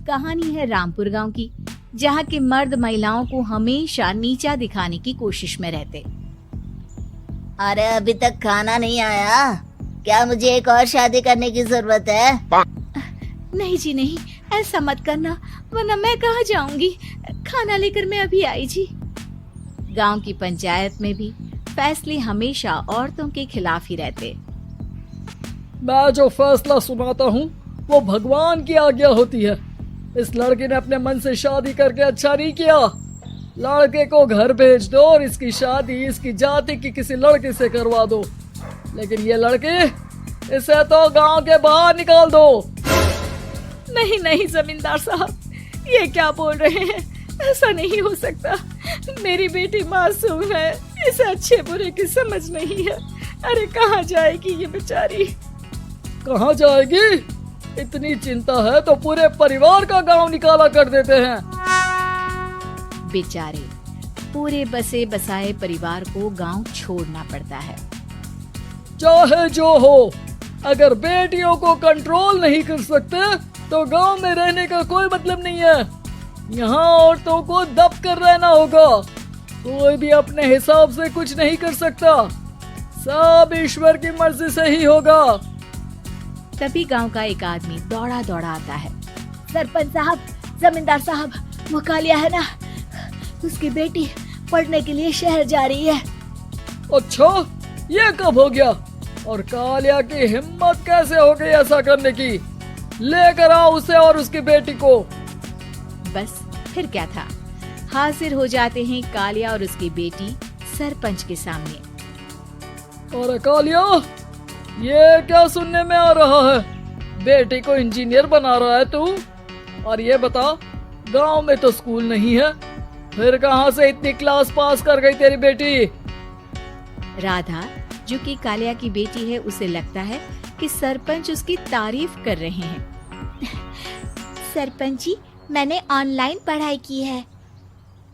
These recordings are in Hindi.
कहानी है रामपुर गांव की, जहां के मर्द महिलाओं को हमेशा नीचा दिखाने की कोशिश में रहते। अरे अभी तक खाना नहीं आया, क्या मुझे एक और शादी करने की जरूरत है? नहीं जी नहीं, ऐसा मत करना, वरना मैं कहाँ जाऊंगी। खाना लेकर मैं अभी आई जी। गांव की पंचायत में भी फैसले हमेशा औरतों के खिलाफ ही रहते। मैं जो फैसला सुनाता हूँ वो भगवान की आज्ञा होती है। इस लड़के ने अपने मन से शादी करके अच्छा नहीं किया। लड़के को घर भेज दो और इसकी शादी इसकी जाति की किसी लड़के से करवा दो, लेकिन ये लड़की, इसे तो गांव के बाहर निकाल दो। नहीं नहीं जमींदार साहब, ये क्या बोल रहे हैं? ऐसा नहीं हो सकता। मेरी बेटी मासूम है, इसे अच्छे बुरे की समझ नहीं है। अरे कहाँ जाएगी ये बेचारी? कहाँ जाएगी? इतनी चिंता है तो पूरे परिवार का गांव निकाला कर देते हैं। बेचारे पूरे बसे बसाए परिवार को गांव छोड़ना पड़ता है। चाहे जो हो, अगर बेटियों को कंट्रोल नहीं कर सकते तो गांव में रहने का कोई मतलब नहीं है। यहाँ औरतों को दब कर रहना होगा। कोई भी अपने हिसाब से कुछ नहीं कर सकता, सब ईश्वर की मर्जी से ही होगा। तभी गांव का एक आदमी दौड़ा दौड़ा आता है। सरपंच साहब, जमींदार साहब, वो कालिया है ना, उसकी बेटी पढ़ने के लिए शहर जा रही है। अच्छा, ये कब हो गया? और कालिया की हिम्मत कैसे हो गई ऐसा करने की? लेकर आओ उसे और उसकी बेटी को। बस फिर क्या था, हाजिर हो जाते हैं कालिया और उसकी बेटी सरपंच के सामने। अरे कालिया, ये क्या सुनने में आ रहा है? बेटी को इंजीनियर बना रहा है तू? और ये बता, गांव में तो स्कूल नहीं है, फिर कहां से इतनी क्लास पास कर गई तेरी बेटी? राधा, जो कि कालिया की बेटी है, उसे लगता है कि सरपंच उसकी तारीफ कर रहे हैं। सरपंच जी, मैंने ऑनलाइन पढ़ाई की है,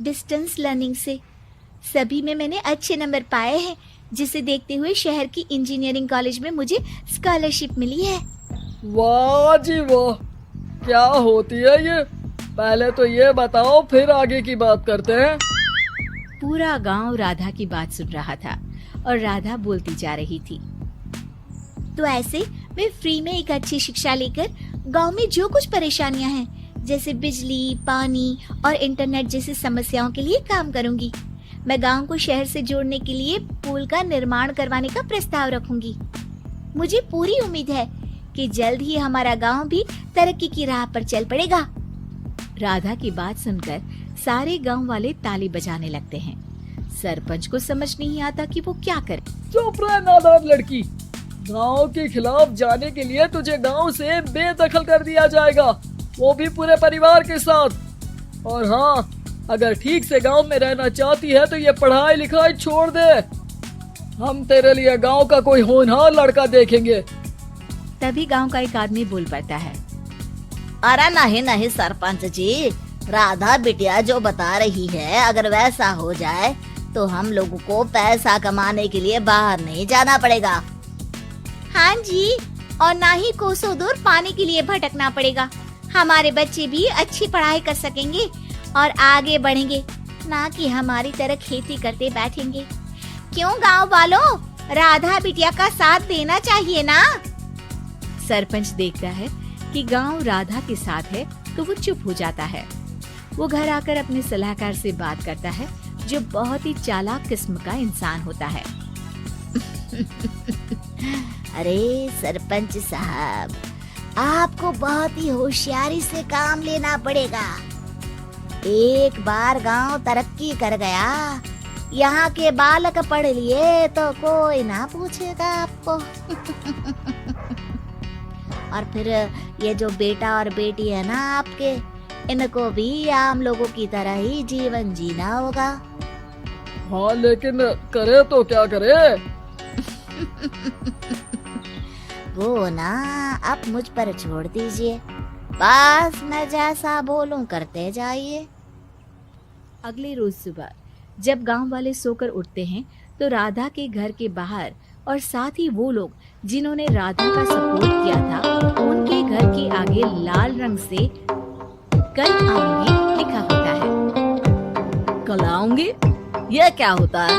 डिस्टेंस लर्निंग से। सभी में मैंने अच्छे नंबर पाए हैं, जिसे देखते हुए शहर की इंजीनियरिंग कॉलेज में मुझे स्कॉलरशिप मिली है। वाह जी वाह, क्या होती है ये? पहले तो ये बताओ, फिर आगे की बात करते हैं। पूरा गांव राधा की बात सुन रहा था और राधा बोलती जा रही थी। तो ऐसे मैं फ्री में एक अच्छी शिक्षा लेकर गांव में जो कुछ परेशानियां हैं, जैसे बिजली, पानी और इंटरनेट जैसी समस्याओं के लिए काम करूंगी। मैं गांव को शहर से जोड़ने के लिए पुल का निर्माण करवाने का प्रस्ताव रखूंगी। मुझे पूरी उम्मीद है कि जल्द ही हमारा गांव भी तरक्की की राह पर चल पड़ेगा। राधा की बात सुनकर सारे गांव वाले ताली बजाने लगते हैं। सरपंच को समझ नहीं आता कि वो क्या करे। चुप रह नादान लड़की, गांव के खिलाफ जाने के लिए तुझे गांव से बेदखल कर दिया जाएगा, वो भी पूरे परिवार के साथ। और हाँ, अगर ठीक से गांव में रहना चाहती है तो ये पढ़ाई लिखाई छोड़ दे। हम तेरे लिए गांव का कोई होनहार लड़का देखेंगे। तभी गांव का एक आदमी बोल पड़ता है। अरे नहीं नहीं सरपंच जी, राधा बिटिया जो बता रही है, अगर वैसा हो जाए तो हम लोगों को पैसा कमाने के लिए बाहर नहीं जाना पड़ेगा। हाँ जी, और ना ही कोसों दूर पानी के लिए भटकना पड़ेगा। हमारे बच्चे भी अच्छी पढ़ाई कर सकेंगे और आगे बढ़ेंगे, ना कि हमारी तरह खेती करते बैठेंगे। क्यों गांव वालों, राधा बिटिया का साथ देना चाहिए ना। सरपंच देखता है कि गांव राधा के साथ है तो वो चुप हो जाता है। वो घर आकर अपने सलाहकार से बात करता है, जो बहुत ही चालाक किस्म का इंसान होता है। अरे सरपंच साहब, आपको बहुत ही होशियारी से काम लेना पड़ेगा। एक बार गांव तरक्की कर गया, यहाँ के बालक पढ़ लिए तो कोई ना पूछेगा आपको। और फिर ये जो बेटा और बेटी है ना आपके, इनको भी आम लोगों की तरह ही जीवन जीना होगा। हाँ, लेकिन करे तो क्या करे? वो ना आप मुझ पर छोड़ दीजिए, बस मैं जैसा बोलूं करते जाइए। अगले रोज सुबह जब गांव वाले सोकर उठते हैं तो राधा के घर के बाहर और साथ ही वो लोग जिन्होंने राधा का सपोर्ट किया था, उनके घर के आगे लाल रंग से कल आऊंगी लिखा होता है। कल आऊंगी, ये क्या होता है?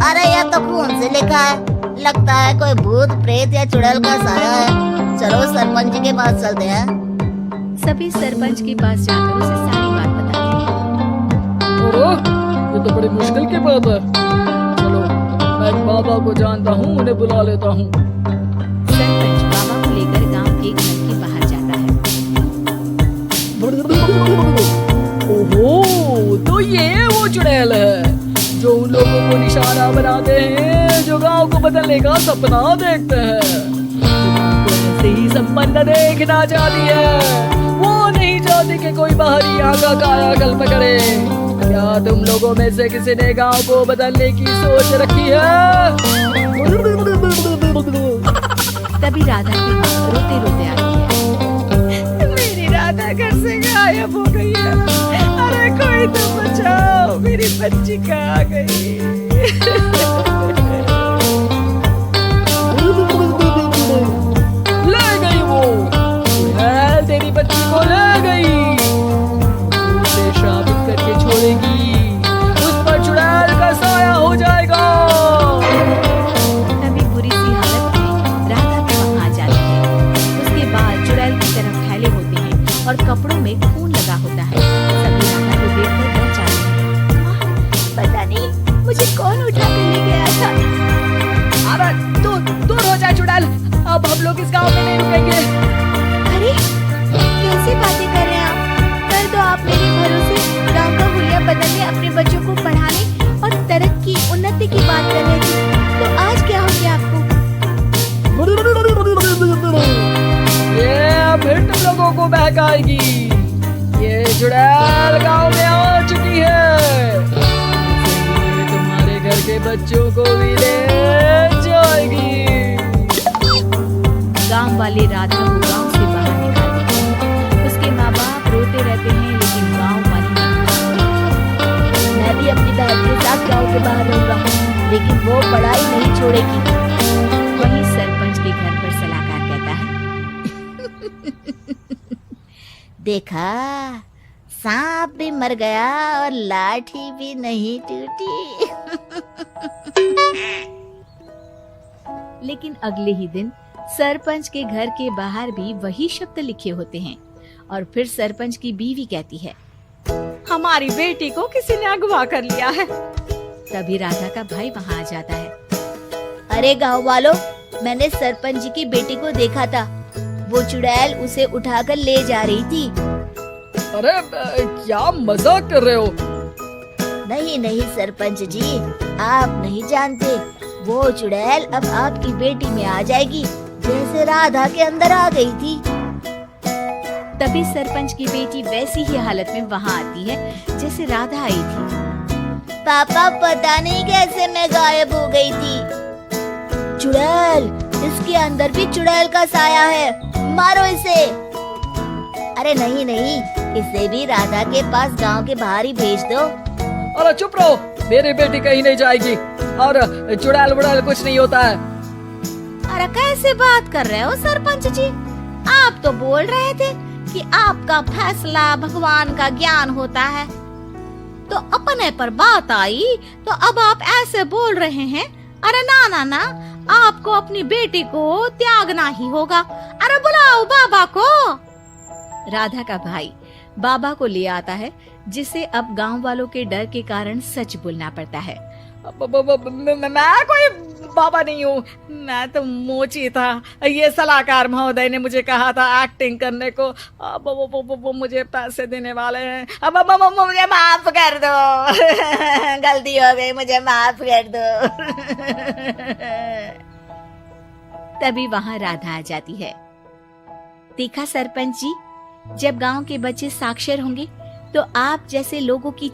अरे यह तो खून से लिखा है, लगता है कोई भूत प्रेत या चुड़ैल का साया है। चलो सरपंच जी के पास चलते हैं। सभी सरपंच के पास जाकर उसे सारी बात बताते हैं। अरे ये तो बड़ी मुश्किल की बात है। चलो मैं एक बाबा को जानता हूँ, उन्हें बुला लेता हूँ। सरपंच बाबा को लेकर गांव के घर के बाहर जाता है। ओहो, तो ये वो चुड़ैल है जो उन लोगों को निशाना बनाते हैं, जो गांव को बदलने का सपना देखते हैं, जो ऐसे ही संपन्न देखना चाहती है। वो नहीं चाहती कि कोई बाहरी आका कायाकल्प करे। क्या तुम लोगों में से किसी ने गांव को बदलने की सोच रखी है? तभी राधा की माँ रोते रोते आती है। मेरी राधा घर से गायब हो गई है। अरे कोई तो बचाओ, मेरी बच्ची कहाँ गई? ले गई वो चुड़ैल, तेरी बच्ची को ले गई। उसे शाबित करके छोड़ेगी, उस पर चुड़ैल का साया हो जाएगा। तभी बुरी सी हालत में राधा भी वहाँ आ जाती है। उसके बाद चुड़ैल की तरफ फैले होते हैं और कपड़ों में खून लगा होता है। सभी राधा को देखकर डर जाते हैं। पता नहीं मुझे कौन उठा कर ले गया था। अरे दूर हो जा चुड़ैल, अब हम लोग इस गांव में नहीं रुकेंगे। अरे कैसी बातें कर रहे हैं आप? कल तो आप मेरे भरोसे गांव का हुलिया बदलने, अपने बच्चों को पढ़ाने और तरक्की उन्नति की बात कर रहे थे। तो आज क्या हो गया आपको? ये फिर तुम लोगों को बहकाएगी। ये चुड़ैल गांव में आ चुकी है, इसलिए तुम्हारे घर के बच्चों को भी ले जाएगी। गांव वाले राधा को गांव से बाहर निकाल देते हैं। उसके माँ बाप रोते रहते हैं, लेकिन गांव वाली नहीं मानती। मैं भी अपनी बहन के साथ गाँव के बाहर रहूंगा, लेकिन वो पढ़ाई नहीं छोड़ेगी। वहीं सरपंच के घर पर सलाहकार कहता है। देखा, सांप भी मर गया और लाठी भी नहीं टूटी। लेकिन अगले ही दिन सरपंच के घर के बाहर भी वही शब्द लिखे होते हैं। और फिर सरपंच की बीवी कहती है। हमारी बेटी को किसी ने अगवा कर लिया है। तभी राधा का भाई वहाँ आ जाता है। अरे गाँव वालों, मैंने सरपंच जी की बेटी को देखा था। वो चुड़ैल उसे उठाकर ले जा रही थी। अरे क्या मजाक कर रहे हो? नहीं नहीं सरपंच जी, आप नहीं जानते। वो चुड़ैल अब आपकी बेटी में आ जाएगी, जैसे राधा के अंदर आ गई थी। तभी सरपंच की बेटी वैसी ही हालत में वहाँ आती है जैसे राधा आई थी। पापा पता नहीं कैसे मैं गायब हो गई थी। चुड़ैल, इसके अंदर भी चुड़ैल का साया है, मारो इसे। अरे नहीं नहीं, इसे भी राधा के पास गांव के बाहर ही भेज दो। अरे चुप रहो, मेरी बेटी कहीं नहीं जाएगी और चुड़ैल वुड़ैल कुछ नहीं होता है। अरे कैसे बात कर रहे हो सरपंच जी? आप तो बोल रहे थे कि आपका फैसला भगवान का ज्ञान होता है। तो अपने पर बात आई तो अब आप ऐसे बोल रहे हैं। अरे ना ना ना, आपको अपनी बेटी को त्यागना ही होगा। अरे बुलाओ बाबा को। राधा का भाई बाबा को ले आता है, जिसे अब गांव वालों के डर के कारण सच बोलना पड़ता है। मैं कोई बाबा नहीं हूँ, मैं तो मोची था। ये सलाहकार महोदय ने मुझे कहा था एक्टिंग करने को। अब वो मुझे पैसे देने वाले हैं। अब मुझे माफ कर दो। गलती हो गई, मुझे माफ कर दो। तभी वहाँ राधा आ जाती है। देखा सरपंच जी, जब गांव के बच्चे साक्षर होंगे तो आप जैसे लोगों की